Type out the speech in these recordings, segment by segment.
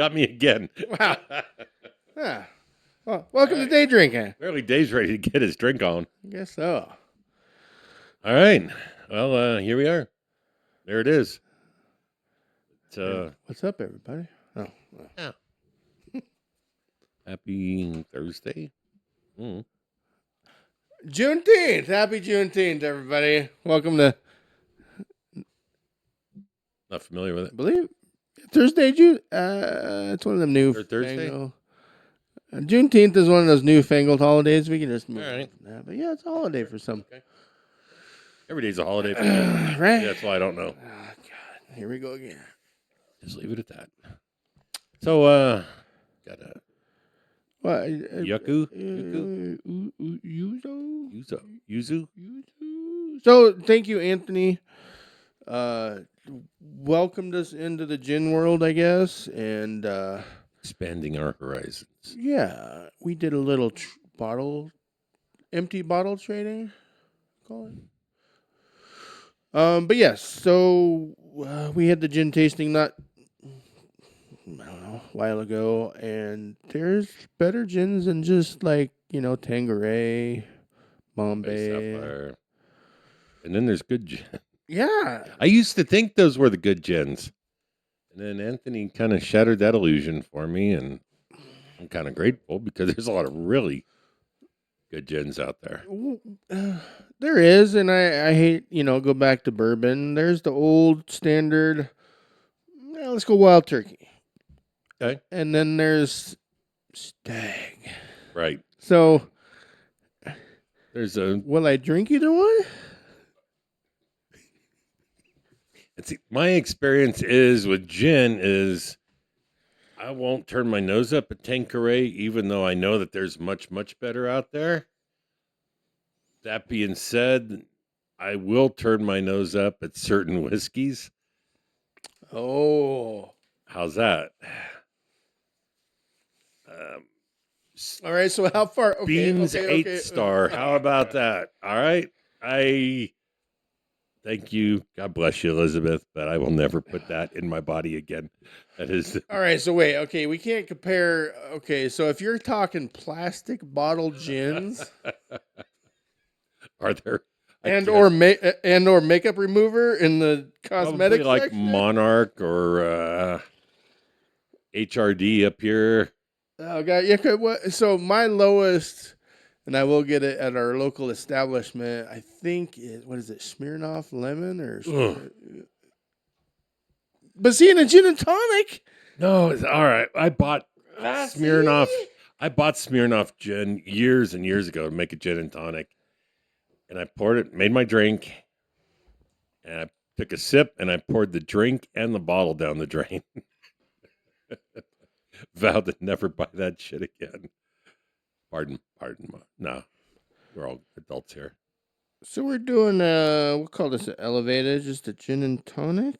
Got me again. Wow. Yeah. Well, welcome to Day Drinking. Early Dave's ready to get his drink on. I guess so. All right. Well, here we are. There it is. What's up, everybody? Oh. Yeah. Happy Thursday. Juneteenth. Happy Juneteenth, everybody. Welcome to... Not familiar with it. I believe Thursday, June. It's one of them new... Or Thursday? Juneteenth is one of those newfangled holidays. We can just move All right. on from that. But yeah, it's a holiday for some. Okay. Every day's a holiday for me. Right? Yeah, that's why I don't know. Oh, God. Here we go again. Just leave it at that. So, got a What? yuzu. So, thank you, Anthony. Welcomed us into the gin world, I guess, and Expanding our horizons. yeah, we did a little empty bottle trading, call it. But yes, so we had the gin tasting I don't know, a while ago, and there's better gins than just like Tanqueray, Bombay. Sapphire. And then there's good gin. Yeah, I used to think those were the good gins. And then Anthony kind of shattered that illusion for me, and I'm kind of grateful because there's a lot of really good gins out there. There is, and I hate, go back to bourbon. There's the old standard, let's go Wild Turkey. Okay. And then there's Stag. Right. So, will I drink either one? See, my experience is with gin is I won't turn my nose up at Tanqueray, even though I know that there's much, much better out there. That being said, I will turn my nose up at certain whiskeys. Oh. How's that? All right, so how far? Okay, Beans 8-star. How about that? All right. Thank you. God bless you, Elizabeth, but I will never put that in my body again. That is. All right, so wait. Okay, we can't compare. Okay, so if you're talking plastic bottle gins, are there or makeup remover in the cosmetic like section? Monarch or HRD up here? Oh God, yeah. So my lowest. And I will get it at our local establishment. I think what is it, Smirnoff Lemon or? But see, in a gin and tonic. No, it's all right. I bought Smirnoff. I bought Smirnoff gin years and years ago to make a gin and tonic, and I poured it, made my drink, and I took a sip, and I poured the drink and the bottle down the drain. Vowed to never buy that shit again. Pardon. No, we're all adults here. So we're doing we'll call this an elevated, just a gin and tonic,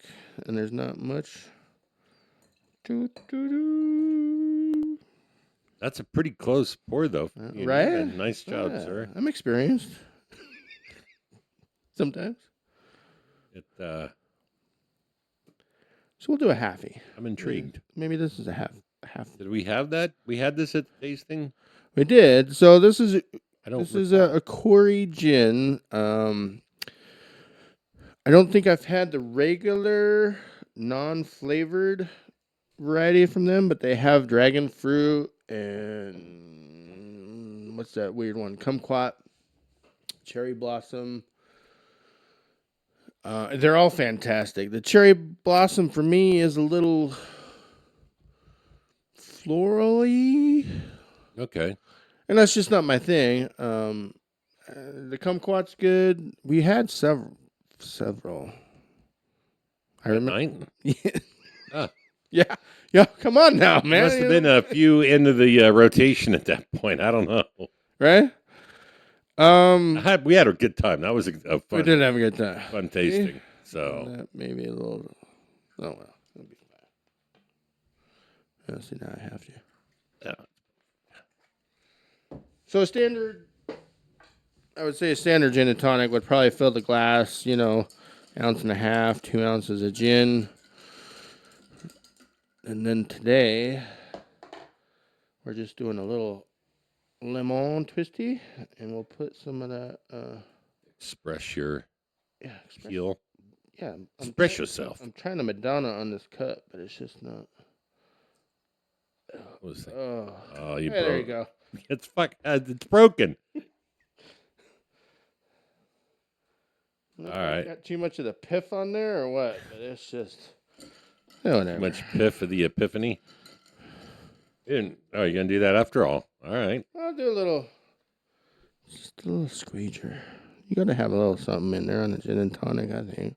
and there's not much. That's a pretty close pour, though. Right? Nice job, sir. I'm experienced. Sometimes. So we'll do a halfie. I'm intrigued. Maybe this is a half. Did we have that? We had this at the tasting. We did. So this is is a Corey gin. I don't think I've had the regular non-flavored variety from them, but they have dragon fruit and what's that weird one? Kumquat, cherry blossom. They're all fantastic. The cherry blossom for me is a little florally. Okay. And that's just not my thing. The kumquat's good. We had several. I remember. Yeah. Come on now, man. Must have been a few into the rotation at that point. I don't know. Right? We had a good time. That was a fun. We did have a good time. Fun tasting. So maybe a little. Oh well, it'll be fine. See, now I have to. Yeah. So I would say a standard gin and tonic would probably fill the glass, ounce and a half, 2 ounces of gin. And then today, we're just doing a little lemon twisty, and we'll put some of that. Express your Yeah, feel. yeah. Express yourself. I'm trying to Madonna on this cup, but it's just not. What was that? Oh, Oh, you hey, there you broke. go. It's broken. Look All like right. got too much of the piff on there, or what? But it's just. Too Whatever. much piff of the epiphany. Oh, you're gonna do that after all. All right. I'll do a little. Just a little squeeger. You gotta have a little something in there on the gin and tonic, I think.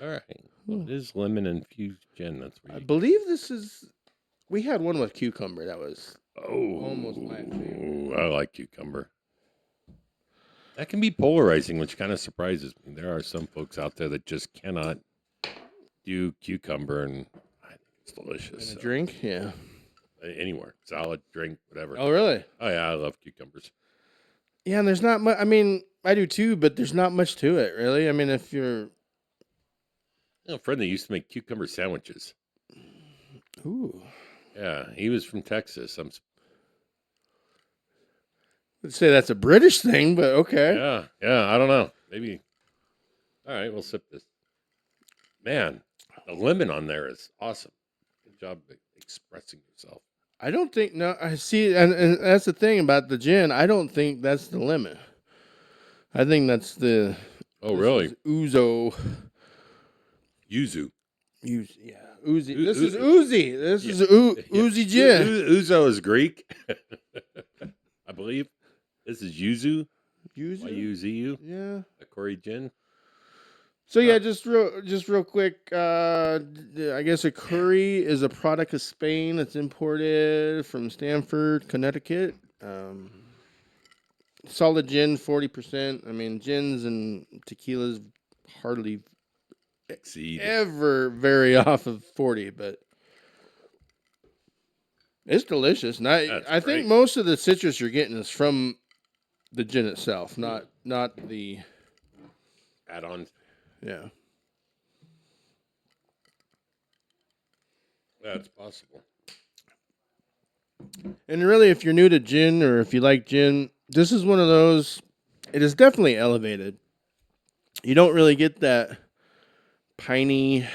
All right. Well, it is lemon infused gin. That's where I you. believe this is. We had one with cucumber that was Oh, almost my favorite. I like cucumber. That can be polarizing, which kind of surprises me. There are some folks out there that just cannot do cucumber, and I think it's delicious. In a drink, yeah. Anywhere, salad, drink, whatever. Oh, really? Oh yeah, I love cucumbers. Yeah, and there's not much. I mean, I do too, but there's not much to it, really. I mean, if you're. A friend that used to make cucumber sandwiches. Ooh. Yeah, he was from Texas. I'd say that's a British thing, but okay. Yeah. I don't know. Maybe. All right, we'll sip this. Man, the lemon on there is awesome. Good job expressing yourself. I don't think no. I see, and that's the thing about the gin. I don't think that's the limit. I think that's the. Oh, really? Ouzo. Yuzu. Yeah, Uzi. U- This u- is Uzi. This is Uzi Yeah. gin. Uzo is Greek, I believe. This is yuzu. Uzi. Y-U-Z-U. Yeah. A Corey gin. So yeah, just real quick. I guess a curry is a product of Spain. It's imported from Stamford, Connecticut. Solid gin, 40%. I mean, gins and tequilas hardly Exceed. ever vary off of 40, but it's delicious. And I think great. most of the citrus you're getting is from the gin itself, not the Add-ons. yeah. That's possible. And really, if you're new to gin or if you like gin, this is one of those. It is definitely elevated. You don't really get that piney.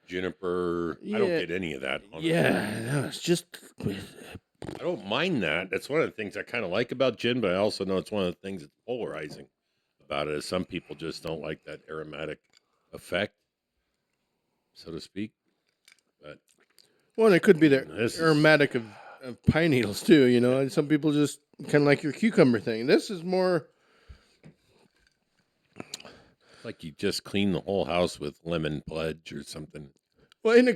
Juniper. I Yeah. don't get any of that. Honestly. Yeah, no, it's just. I don't mind that. That's one of the things I kind of like about gin, but I also know it's one of the things that's polarizing about it. Is some people just don't like that aromatic effect, so to speak. But Well, it could be the this is- aromatic of pine needles too. You know, and some people just kind of like your cucumber thing. This is more. like you just clean the whole house with lemon pledge or something Well, in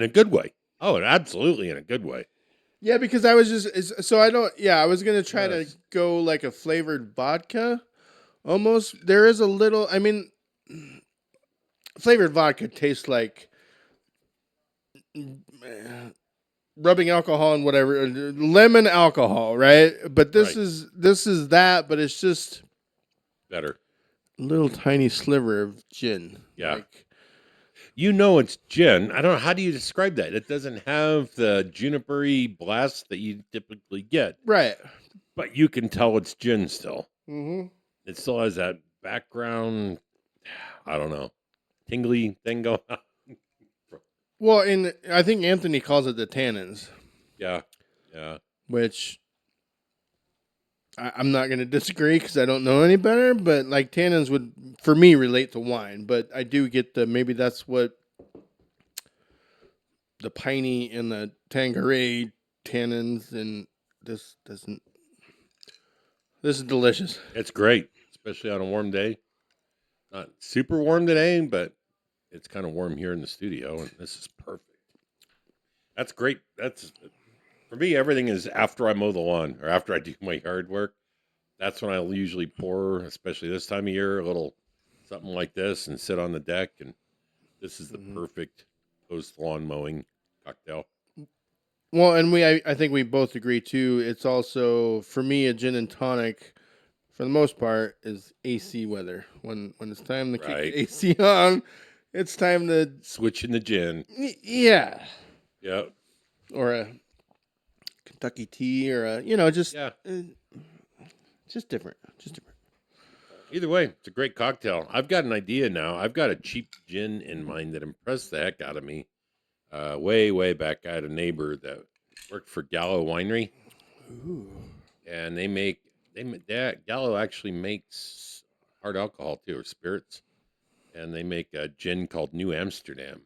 a good way. Oh, absolutely in a good way. yeah, because I was just so I don't. Yeah, I was gonna try Yes. to go like a flavored vodka. Almost, there is a little. I mean, flavored vodka tastes like rubbing alcohol and whatever, lemon alcohol, right? But this Right. is that, but it's just Better. a little tiny sliver of gin. Yeah. Like, You know it's gin. I don't know. How do you describe that? It doesn't have the junipery blast that you typically get, right. but you can tell it's gin still. Mm-hmm. It still has that background, I don't know, tingly thing going on. Well, and I think Anthony calls it the tannins, Yeah. which I'm not going to disagree because I don't know any better. But like tannins would, for me, relate to wine. But I do get maybe that's what the piney and the Tanqueray tannins, and this doesn't. This is delicious. It's great, especially on a warm day. Not super warm today, but it's kind of warm here in the studio, and this is perfect. That's great. That's for me. Everything is after I mow the lawn or after I do my yard work. That's when I usually pour, especially this time of year, a little something like this, and sit on the deck. And this is the perfect post lawn mowing cocktail. Well, and I think we both agree too. It's also for me a gin and tonic, for the most part, is AC weather. When it's time to kick Right. the AC on, it's time to Switching the gin. yeah. Yeah. or a Kentucky tea, or a just Yeah. just different, just different. Either way, it's a great cocktail. I've got an idea now. I've got a cheap gin in mind that impressed the heck out of me. Way back, I had a neighbor that worked for Gallo Winery, Ooh. and that Gallo actually makes hard alcohol too, or spirits, and they make a gin called New Amsterdam,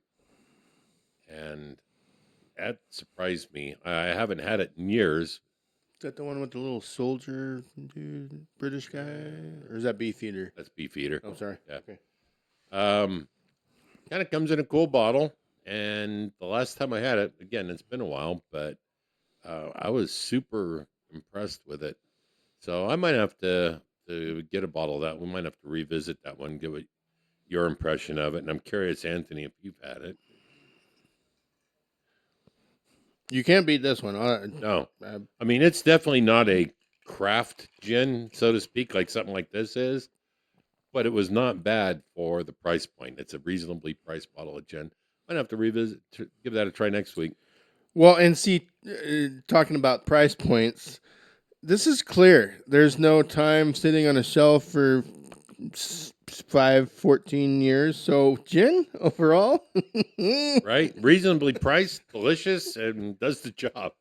and that surprised me. I haven't had it in years. Is that the one with the little soldier dude, British guy, or is that Beefeater? That's Beefeater. Oh, sorry. Yeah. Okay. Um, Kind of comes in a cool bottle, and the last time I had it, again, it's been a while, but I was super impressed with it. So I might have to get a bottle of that. We might have to revisit that one, give it your impression of it. And I'm curious, Anthony, if you've had it. You can't beat this one. No, I mean it's definitely not a craft gin, so to speak, like something like this is. But it was not bad for the price point. It's a reasonably priced bottle of gin. Might have to revisit, give that a try next week. Well, and see, talking about price points, this is clear. There's no time sitting on a shelf for 14 years. So gin overall, Right? Reasonably priced, delicious, and does the job.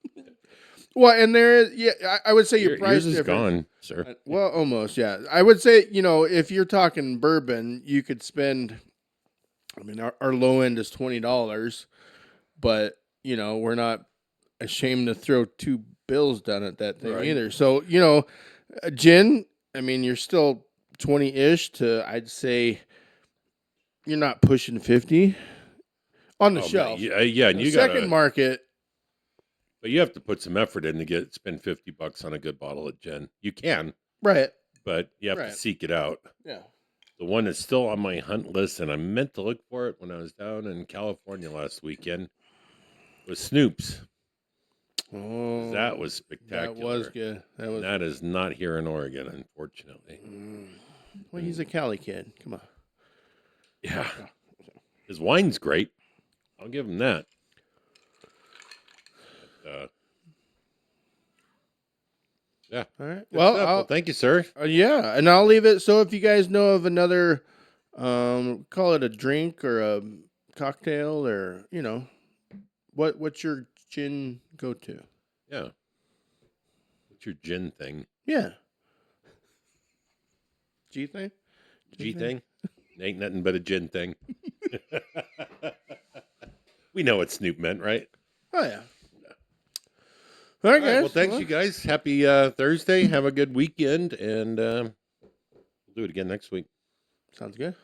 well, and there is, yeah, I would say your price Yours is difference. gone, sir. Well, almost, yeah. I would say, if you're talking bourbon, you could spend. I mean, our low end is $20, but we're not ashamed to throw two bills down at that thing Right. either. So a gin. I mean, you're still 20-ish to, I'd say, you're not pushing 50 on the Oh, man, shelf. yeah, and The you second gotta, market, but you have to put some effort in to spend $50 on a good bottle of gin. You can, right? but you have to Right. seek it out. Yeah. The one that's still on my hunt list, and I meant to look for it when I was down in California last weekend, was Snoop's. Oh, That was spectacular. that was good. And that is not here in Oregon, unfortunately. Well, he's a Cali kid. Come on. Yeah. His wine's great. I'll give him that. But, yeah. All right. Good Well, stuff. Thank you, sir. yeah, and I'll leave it. So if you guys know of another, call it a drink or a cocktail, or what's your gin go to? Yeah. What's your gin thing? Yeah. G thing? G thing? Ain't nothing but a gin thing. We know what Snoop meant, right? Oh yeah. All right, guys. Well, thanks, you guys. Happy Thursday. Have a good weekend, and we'll do it again next week. Sounds good.